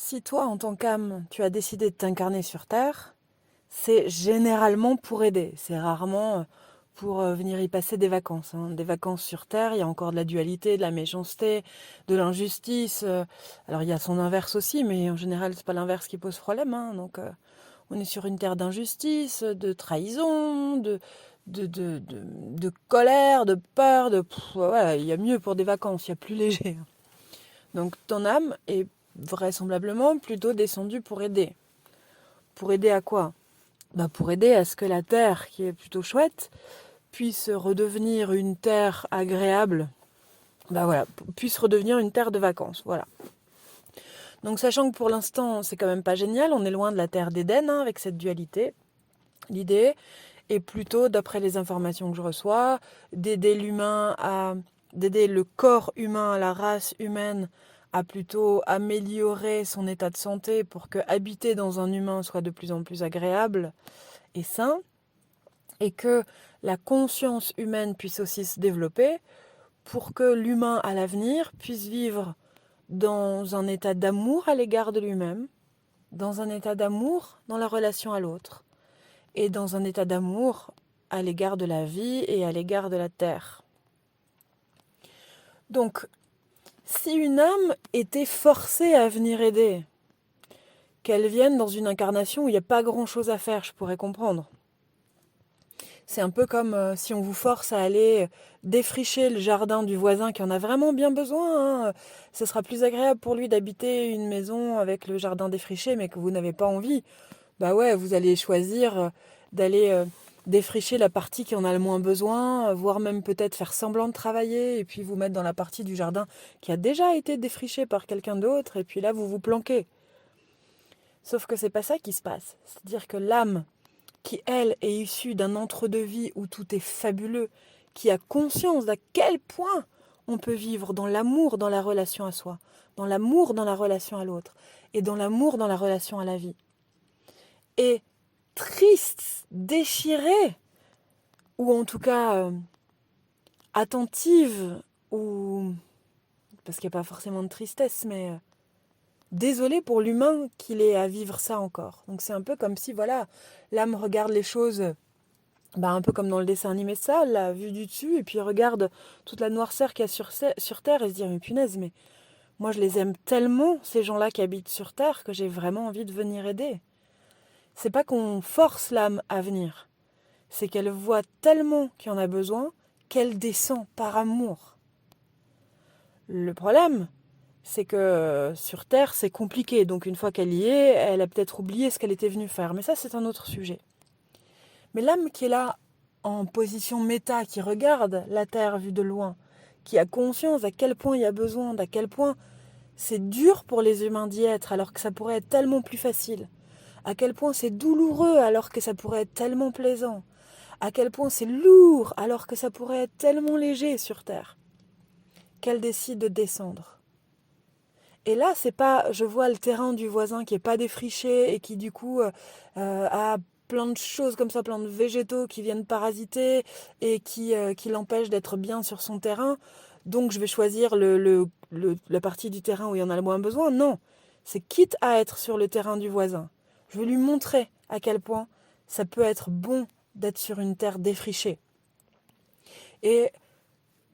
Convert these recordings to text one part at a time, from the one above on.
si toi, en tant qu'âme, tu as décidé de t'incarner sur Terre, c'est généralement pour aider. C'est rarement pour venir y passer des vacances, hein. Des vacances sur Terre, il y a encore de la dualité, de la méchanceté, de l'injustice. Alors il y a son inverse aussi, mais en général, c'est pas l'inverse qui pose problème, hein. Donc on est sur une terre d'injustice, de trahison, de colère, de peur, voilà, il y a mieux pour des vacances, il y a plus léger, hein. Donc ton âme est vraisemblablement plutôt descendue pour aider. Pour aider à quoi? Pour aider à ce que la terre, qui est plutôt chouette, puisse redevenir une terre agréable. Voilà, puisse redevenir une terre de vacances. Voilà. Donc sachant que pour l'instant, c'est quand même pas génial, on est loin de la terre d'Éden, hein, avec cette dualité. L'idée est plutôt, d'après les informations que je reçois, d'aider le corps humain, la race humaine, à plutôt améliorer son état de santé pour que habiter dans un humain soit de plus en plus agréable et sain, et que la conscience humaine puisse aussi se développer pour que l'humain à l'avenir puisse vivre dans un état d'amour à l'égard de lui-même, dans un état d'amour dans la relation à l'autre, et dans un état d'amour à l'égard de la vie et à l'égard de la terre. Donc, si une âme était forcée à venir aider, qu'elle vienne dans une incarnation où il n'y a pas grand-chose à faire, je pourrais comprendre. C'est un peu comme si on vous force à aller défricher le jardin du voisin qui en a vraiment bien besoin, hein. Ce sera plus agréable pour lui d'habiter une maison avec le jardin défriché, mais que vous n'avez pas envie. Bah ouais, vous allez choisir d'aller défricher la partie qui en a le moins besoin, voire même peut-être faire semblant de travailler, et puis vous mettre dans la partie du jardin qui a déjà été défrichée par quelqu'un d'autre, et puis là vous vous planquez. Sauf que c'est pas ça qui se passe. C'est-à-dire que l'âme, qui elle est issue d'un entre-deux-vie où tout est fabuleux, qui a conscience d'à quel point on peut vivre dans l'amour dans la relation à soi, dans l'amour dans la relation à l'autre, et dans l'amour dans la relation à la vie. Et triste, déchirée, ou en tout cas attentive, ou parce qu'il n'y a pas forcément de tristesse, mais désolée pour l'humain qu'il ait à vivre ça encore. Donc c'est un peu comme si, voilà, l'âme regarde les choses, un peu comme dans le dessin animé ça, la vue du dessus, et puis regarde toute la noirceur qu'il y a sur Terre, et se dire, mais punaise, mais moi je les aime tellement, ces gens-là qui habitent sur Terre, que j'ai vraiment envie de venir aider. C'est pas qu'on force l'âme à venir, c'est qu'elle voit tellement qu'il y en a besoin qu'elle descend par amour. Le problème, c'est que sur Terre, c'est compliqué. Donc une fois qu'elle y est, elle a peut-être oublié ce qu'elle était venue faire. Mais ça, c'est un autre sujet. Mais l'âme qui est là, en position méta, qui regarde la Terre vue de loin, qui a conscience d'à quel point il y a besoin, d'à quel point c'est dur pour les humains d'y être, alors que ça pourrait être tellement plus facile, à quel point c'est douloureux, alors que ça pourrait être tellement plaisant, à quel point c'est lourd, alors que ça pourrait être tellement léger sur Terre, qu'elle décide de descendre. Et là, c'est pas, je vois le terrain du voisin qui est pas défriché et qui du coup a plein de choses comme ça, plein de végétaux qui viennent parasiter et qui l'empêchent d'être bien sur son terrain. Donc je vais choisir la partie du terrain où il y en a le moins besoin. Non, c'est quitte à être sur le terrain du voisin. Je vais lui montrer à quel point ça peut être bon d'être sur une terre défrichée. Et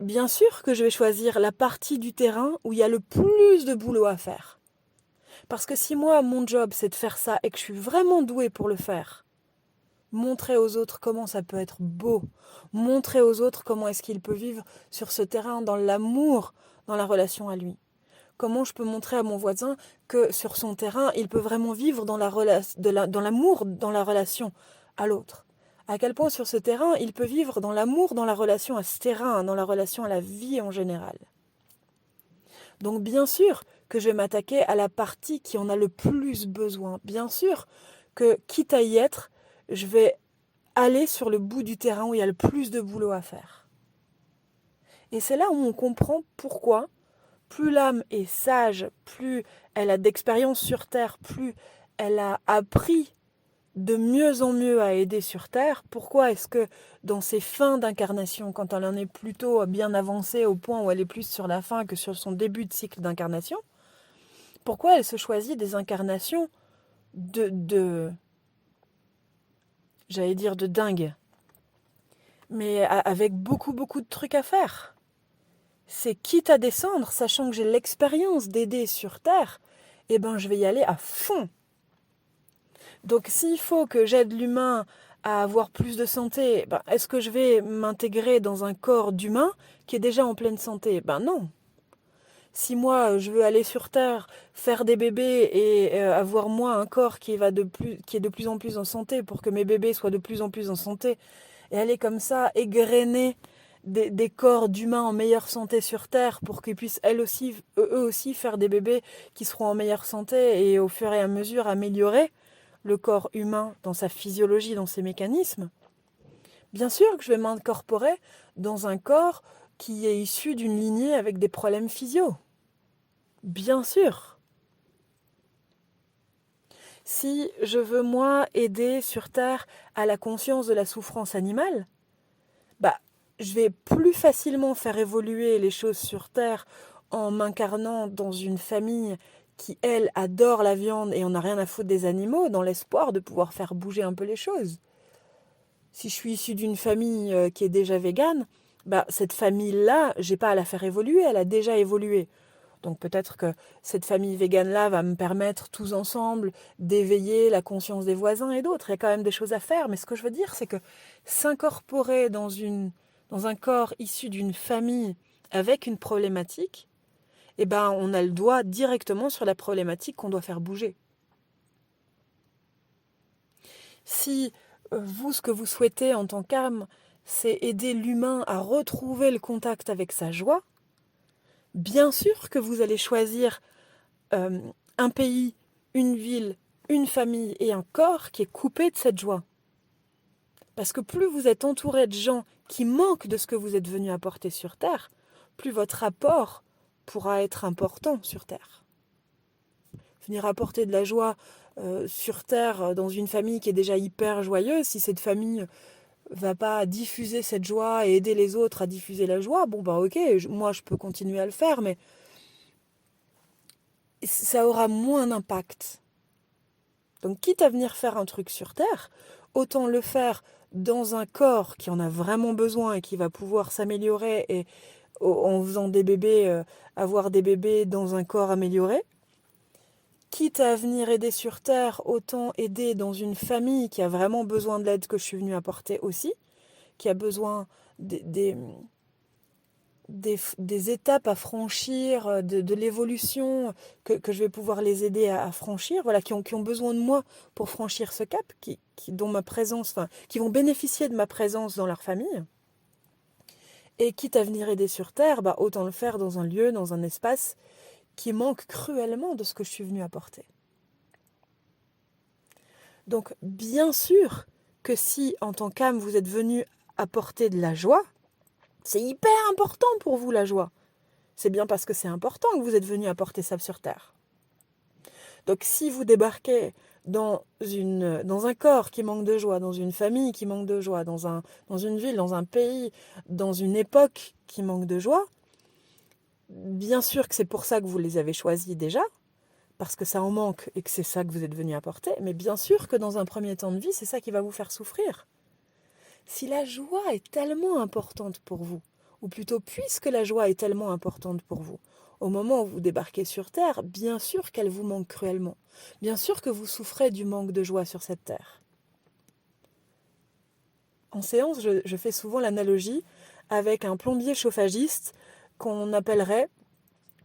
bien sûr que je vais choisir la partie du terrain où il y a le plus de boulot à faire. Parce que si moi, mon job, c'est de faire ça et que je suis vraiment douée pour le faire, montrer aux autres comment ça peut être beau, montrer aux autres comment est-ce qu'il peut vivre sur ce terrain dans l'amour, dans la relation à lui. Comment je peux montrer à mon voisin que sur son terrain, il peut vraiment vivre dans l'amour, dans la relation à l'autre. À quel point sur ce terrain, il peut vivre dans l'amour, dans la relation à ce terrain, dans la relation à la vie en général. Donc bien sûr que je vais m'attaquer à la partie qui en a le plus besoin. Bien sûr que, quitte à y être, je vais aller sur le bout du terrain où il y a le plus de boulot à faire. Et c'est là où on comprend pourquoi, plus l'âme est sage, plus elle a d'expérience sur Terre, plus elle a appris de mieux en mieux à aider sur Terre. Pourquoi est-ce que dans ses fins d'incarnation, quand elle en est plutôt bien avancée au point où elle est plus sur la fin que sur son début de cycle d'incarnation, pourquoi elle se choisit des incarnations de j'allais dire de dingue, mais avec beaucoup, beaucoup de trucs à faire. C'est quitte à descendre, sachant que j'ai l'expérience d'aider sur Terre, eh ben je vais y aller à fond. Donc s'il faut que j'aide l'humain à avoir plus de santé, ben, est-ce que je vais m'intégrer dans un corps d'humain qui est déjà en pleine santé? Ben non. Si moi je veux aller sur Terre, faire des bébés et avoir moi un corps qui est de plus en plus en santé pour que mes bébés soient de plus en plus en santé, et aller comme ça égrener des corps d'humains en meilleure santé sur Terre pour qu'ils puissent eux aussi faire des bébés qui seront en meilleure santé et au fur et à mesure améliorer le corps humain dans sa physiologie, dans ses mécanismes, bien sûr que je vais m'incorporer dans un corps qui est issu d'une lignée avec des problèmes physio. Bien sûr. Si je veux, moi, aider sur Terre à la conscience de la souffrance animale, bah, je vais plus facilement faire évoluer les choses sur Terre en m'incarnant dans une famille qui, elle, adore la viande et on n'a rien à foutre des animaux, dans l'espoir de pouvoir faire bouger un peu les choses. Si je suis issue d'une famille qui est déjà végane, bah, cette famille-là, j'ai pas à la faire évoluer, elle a déjà évolué. Donc peut-être que cette famille végane-là va me permettre tous ensemble d'éveiller la conscience des voisins et d'autres. Il y a quand même des choses à faire, mais ce que je veux dire, c'est que s'incorporer dans un corps issu d'une famille avec une problématique, eh ben, on a le doigt directement sur la problématique qu'on doit faire bouger. Si vous, ce que vous souhaitez en tant qu'âme, c'est aider l'humain à retrouver le contact avec sa joie, bien sûr que vous allez choisir un pays, une ville, une famille et un corps qui est coupé de cette joie. Parce que plus vous êtes entouré de gens qui manquent de ce que vous êtes venu apporter sur Terre, plus votre apport pourra être important sur Terre. Venir apporter de la joie sur Terre dans une famille qui est déjà hyper joyeuse, si cette famille va pas diffuser cette joie et aider les autres à diffuser la joie, bon bah ok, moi je peux continuer à le faire, mais ça aura moins d'impact. Donc quitte à venir faire un truc sur Terre, autant le faire dans un corps qui en a vraiment besoin et qui va pouvoir s'améliorer et en faisant des bébés, avoir des bébés dans un corps amélioré. Quitte à venir aider sur Terre, autant aider dans une famille qui a vraiment besoin de l'aide que je suis venue apporter aussi, qui a besoin des étapes à franchir, de l'évolution que je vais pouvoir les aider à franchir, voilà, qui ont besoin de moi pour franchir ce cap, dont ma présence, enfin, qui vont bénéficier de ma présence dans leur famille. Et quitte à venir aider sur Terre, bah, autant le faire dans un lieu, dans un espace qui manque cruellement de ce que je suis venue apporter. Donc, bien sûr que si, en tant qu'âme, vous êtes venu apporter de la joie, c'est hyper important pour vous, la joie. C'est bien parce que c'est important que vous êtes venu apporter ça sur Terre. Donc, si vous débarquez dans un corps qui manque de joie, dans une famille qui manque de joie, dans une ville, dans un pays, dans une époque qui manque de joie, bien sûr que c'est pour ça que vous les avez choisis déjà, parce que ça en manque et que c'est ça que vous êtes venu apporter, mais bien sûr que dans un premier temps de vie, c'est ça qui va vous faire souffrir. Si la joie est tellement importante pour vous, ou plutôt puisque la joie est tellement importante pour vous, au moment où vous débarquez sur Terre, bien sûr qu'elle vous manque cruellement. Bien sûr que vous souffrez du manque de joie sur cette Terre. En séance, je fais souvent l'analogie avec un plombier chauffagiste qu'on appellerait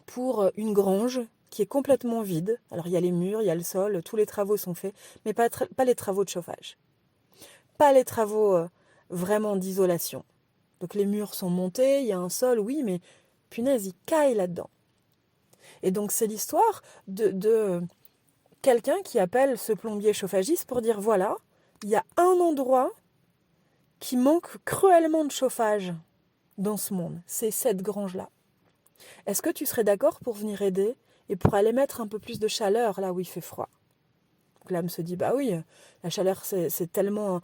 pour une grange qui est complètement vide. Alors il y a les murs, il y a le sol, tous les travaux sont faits, mais pas les travaux de chauffage. Pas les travaux vraiment d'isolation. Donc les murs sont montés, il y a un sol, oui, mais punaise, il caille là-dedans. Et donc c'est l'histoire de quelqu'un qui appelle ce plombier chauffagiste pour dire voilà, il y a un endroit qui manque cruellement de chauffage dans ce monde, c'est cette grange-là. Est-ce que tu serais d'accord pour venir aider et pour aller mettre un peu plus de chaleur là où il fait froid? Donc l'âme se dit bah oui, la chaleur c'est tellement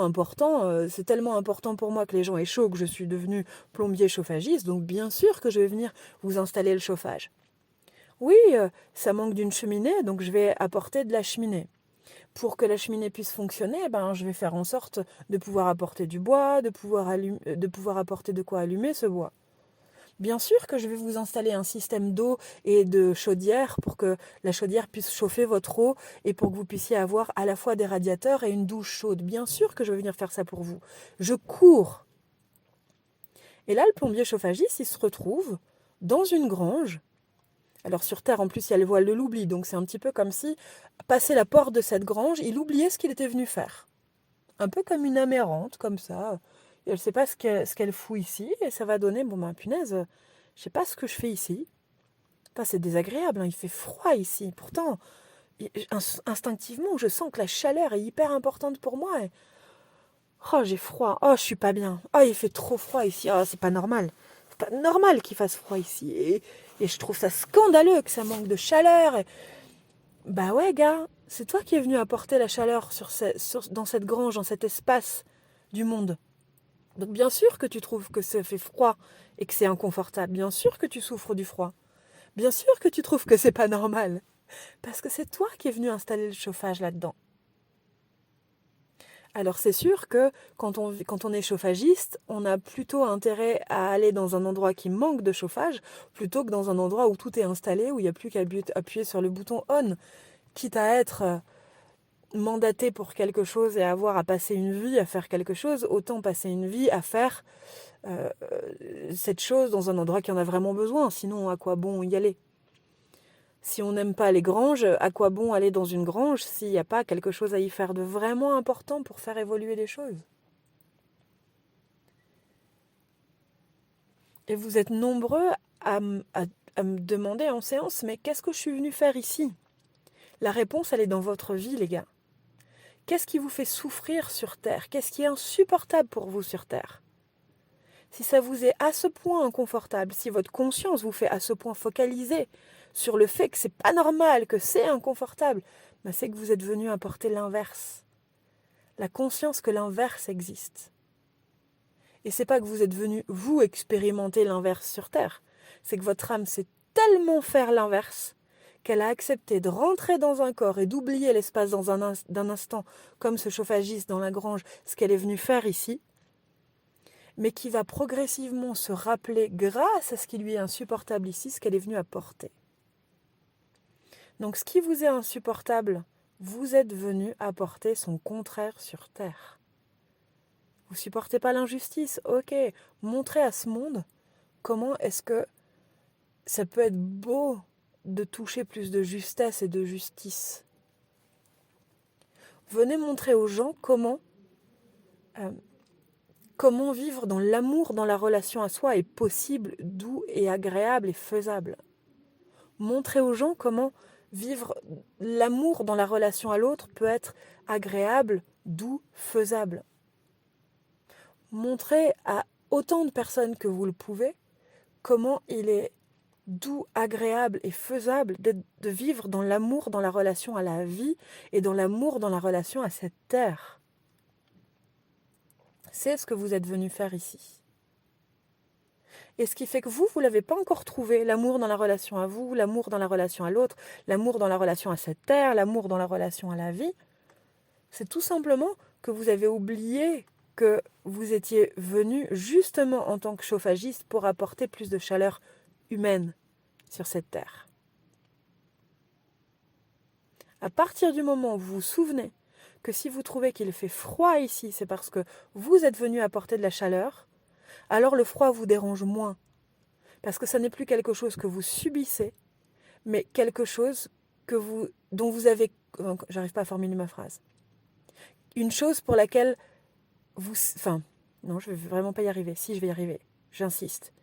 important, c'est tellement important pour moi que les gens aient chaud que je suis devenu plombier chauffagiste, donc bien sûr que je vais venir vous installer le chauffage. Oui, ça manque d'une cheminée, donc je vais apporter de la cheminée. Pour que la cheminée puisse fonctionner, ben, je vais faire en sorte de pouvoir apporter du bois, de pouvoir apporter de quoi allumer ce bois. Bien sûr que je vais vous installer un système d'eau et de chaudière pour que la chaudière puisse chauffer votre eau et pour que vous puissiez avoir à la fois des radiateurs et une douche chaude. Bien sûr que je vais venir faire ça pour vous. Je cours. Et là, le plombier chauffagiste, il se retrouve dans une grange. Alors sur Terre, en plus, il y a le voile de l'oubli, donc c'est un petit peu comme si, passé la porte de cette grange, il oubliait ce qu'il était venu faire. Un peu comme une âme errante, comme ça. Et elle ne sait pas ce qu'elle fout ici, et ça va donner, bon ben punaise, je ne sais pas ce que je fais ici. Putain, c'est désagréable, hein, il fait froid ici. Pourtant, instinctivement, je sens que la chaleur est hyper importante pour moi. Oh, j'ai froid. Oh, je suis pas bien. Oh, il fait trop froid ici. Oh, c'est pas normal. C'est pas normal qu'il fasse froid ici. Et je trouve ça scandaleux que ça manque de chaleur. Bah ouais, gars, c'est toi qui es venu apporter la chaleur dans cette grange, dans cet espace du monde. Donc bien sûr que tu trouves que ça fait froid et que c'est inconfortable. Bien sûr que tu souffres du froid. Bien sûr que tu trouves que c'est pas normal. Parce que c'est toi qui es venu installer le chauffage là-dedans. Alors c'est sûr que quand on est chauffagiste, on a plutôt intérêt à aller dans un endroit qui manque de chauffage plutôt que dans un endroit où tout est installé, où il n'y a plus qu'à appuyer sur le bouton on, quitte à être mandaté pour quelque chose et avoir à passer une vie à faire quelque chose, autant passer une vie à faire euh, cette chose dans un endroit qui en a vraiment besoin, sinon à quoi bon y aller? Si on n'aime pas les granges, à quoi bon aller dans une grange s'il n'y a pas quelque chose à y faire de vraiment important pour faire évoluer les choses? Et vous êtes nombreux à me demander en séance, mais qu'est-ce que je suis venu faire ici? La réponse, elle est dans votre vie, les gars. Qu'est-ce qui vous fait souffrir sur Terre? Qu'est-ce qui est insupportable pour vous sur Terre? Si ça vous est à ce point inconfortable, si votre conscience vous fait à ce point focaliser sur le fait que c'est pas normal, que c'est inconfortable, ben c'est que vous êtes venu apporter l'inverse. La conscience que l'inverse existe. Et c'est pas que vous êtes venu, vous, expérimenter l'inverse sur Terre. C'est que votre âme sait tellement faire l'inverse qu'elle a accepté de rentrer dans un corps et d'oublier l'espace d'un instant, comme ce chauffagiste dans la grange, ce qu'elle est venue faire ici, mais qui va progressivement se rappeler, grâce à ce qui lui est insupportable ici, ce qu'elle est venue apporter. Donc ce qui vous est insupportable, vous êtes venu apporter son contraire sur Terre. Vous supportez pas l'injustice? Ok, montrez à ce monde comment est-ce que ça peut être beau de toucher plus de justesse et de justice. Venez montrer aux gens euh, comment vivre dans l'amour, dans la relation à soi est possible, doux et agréable et faisable. Montrez aux gens comment vivre l'amour dans la relation à l'autre peut être agréable, doux, faisable. Montrez à autant de personnes que vous le pouvez comment il est doux, agréable et faisable de vivre dans l'amour dans la relation à la vie et dans l'amour dans la relation à cette terre. C'est ce que vous êtes venu faire ici. Et ce qui fait que vous ne l'avez pas encore trouvé, l'amour dans la relation à vous, l'amour dans la relation à l'autre, l'amour dans la relation à cette terre, l'amour dans la relation à la vie, c'est tout simplement que vous avez oublié que vous étiez venu justement en tant que chauffagiste pour apporter plus de chaleur humaine sur cette terre. À partir du moment où vous vous souvenez que si vous trouvez qu'il fait froid ici, c'est parce que vous êtes venu apporter de la chaleur, alors le froid vous dérange moins. Parce que ça n'est plus quelque chose que vous subissez, mais quelque chose dont vous avez... J'arrive pas à formuler ma phrase. Une chose pour laquelle vous... Enfin, non, je vais vraiment pas y arriver. Si, je vais y arriver. J'insiste.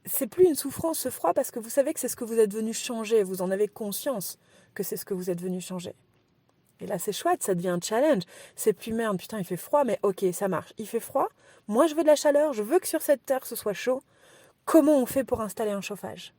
C'est plus une souffrance, ce froid, parce que vous savez que c'est ce que vous êtes venu changer. Vous en avez conscience que c'est ce que vous êtes venu changer. Et là, c'est chouette, ça devient un challenge. C'est plus merde, putain, il fait froid, mais ok, ça marche. Il fait froid, moi je veux de la chaleur, je veux que sur cette terre ce soit chaud. Comment on fait pour installer un chauffage?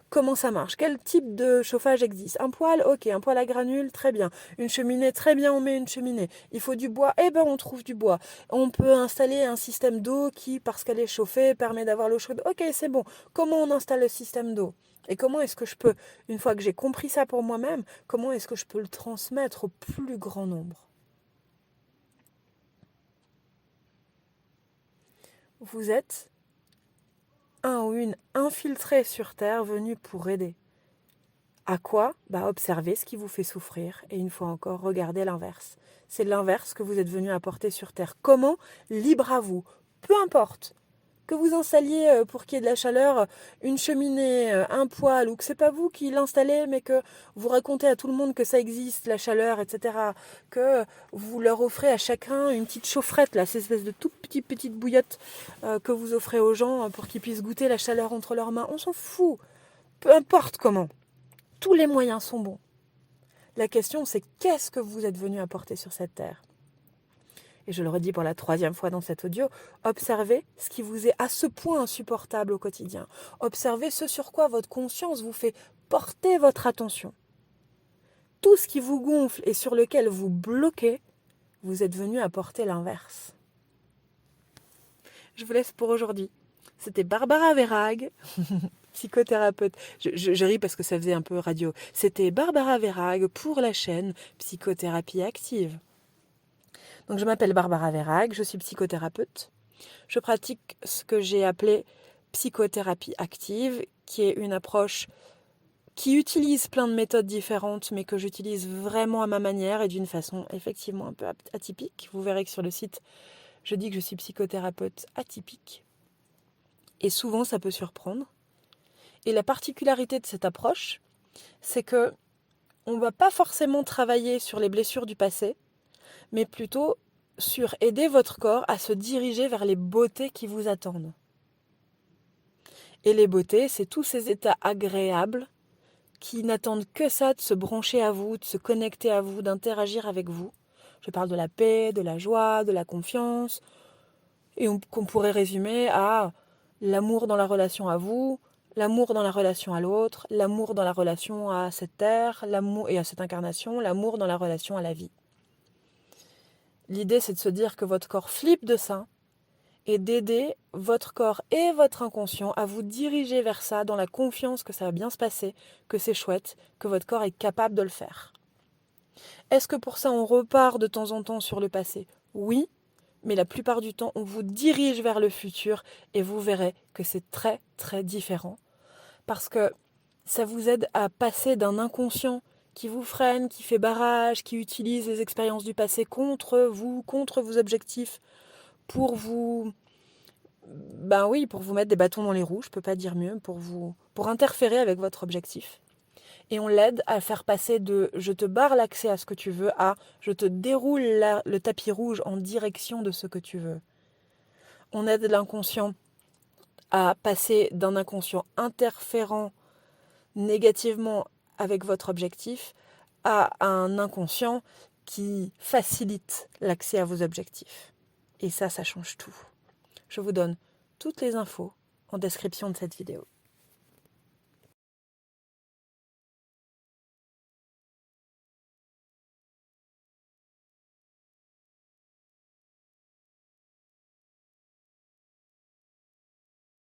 Comment ça marche? Quel type de chauffage existe? Un poêle? Ok, un poêle à granules, très bien. Une cheminée? Très bien, on met une cheminée. Il faut du bois? Eh ben, on trouve du bois. On peut installer un système d'eau qui, parce qu'elle est chauffée, permet d'avoir l'eau chaude. Ok, c'est bon. Comment on installe le système d'eau? Et comment est-ce que je peux, une fois que j'ai compris ça pour moi-même, comment est-ce que je peux le transmettre au plus grand nombre? Vous êtes un ou une infiltré sur Terre venu pour aider. À quoi? Observez ce qui vous fait souffrir et une fois encore, regardez l'inverse. C'est l'inverse que vous êtes venu apporter sur Terre. Comment? Libre à vous. Peu importe. Que vous installiez pour qu'il y ait de la chaleur une cheminée, un poêle, ou que c'est pas vous qui l'installez, mais que vous racontez à tout le monde que ça existe, la chaleur, etc. Que vous leur offrez à chacun une petite chaufferette, là, ces espèces de toute petite bouillotte que vous offrez aux gens pour qu'ils puissent goûter la chaleur entre leurs mains. On s'en fout. Peu importe comment. Tous les moyens sont bons. La question, c'est qu'est-ce que vous êtes venu apporter sur cette terre? Et je le redis pour la 3e fois dans cet audio, observez ce qui vous est à ce point insupportable au quotidien. Observez ce sur quoi votre conscience vous fait porter votre attention. Tout ce qui vous gonfle et sur lequel vous bloquez, vous êtes venu apporter l'inverse. Je vous laisse pour aujourd'hui. C'était Barbara Verhaeghe, psychothérapeute. Je ris parce que ça faisait un peu radio. C'était Barbara Verhaeghe pour la chaîne Psychothérapie Active. Donc je m'appelle Barbara Verhaeghe, je suis psychothérapeute. Je pratique ce que j'ai appelé psychothérapie active, qui est une approche qui utilise plein de méthodes différentes, mais que j'utilise vraiment à ma manière et d'une façon effectivement un peu atypique. Vous verrez que sur le site, je dis que je suis psychothérapeute atypique. Et souvent, ça peut surprendre. Et la particularité de cette approche, c'est que on ne va pas forcément travailler sur les blessures du passé, mais plutôt sur aider votre corps à se diriger vers les beautés qui vous attendent. Et les beautés, c'est tous ces états agréables qui n'attendent que ça de se brancher à vous, de se connecter à vous, d'interagir avec vous. Je parle de la paix, de la joie, de la confiance, et qu'on pourrait résumer à l'amour dans la relation à vous, l'amour dans la relation à l'autre, l'amour dans la relation à cette terre, l'amour et à cette incarnation, l'amour dans la relation à la vie. L'idée, c'est de se dire que votre corps flippe de ça et d'aider votre corps et votre inconscient à vous diriger vers ça dans la confiance que ça va bien se passer, que c'est chouette, que votre corps est capable de le faire. Est-ce que pour ça, on repart de temps en temps sur le passé? Oui, mais la plupart du temps, on vous dirige vers le futur et vous verrez que c'est très, très différent. Parce que ça vous aide à passer d'un inconscient qui vous freine, qui fait barrage, qui utilise les expériences du passé contre vous, contre vos objectifs, pour vous, pour vous mettre des bâtons dans les roues, je peux pas dire mieux, pour interférer avec votre objectif. Et on l'aide à faire passer de je te barre l'accès à ce que tu veux à je te déroule le tapis rouge en direction de ce que tu veux. On aide l'inconscient à passer d'un inconscient interférent négativement avec votre objectif à un inconscient qui facilite l'accès à vos objectifs. Et ça change tout. Je vous donne toutes les infos en description de cette vidéo.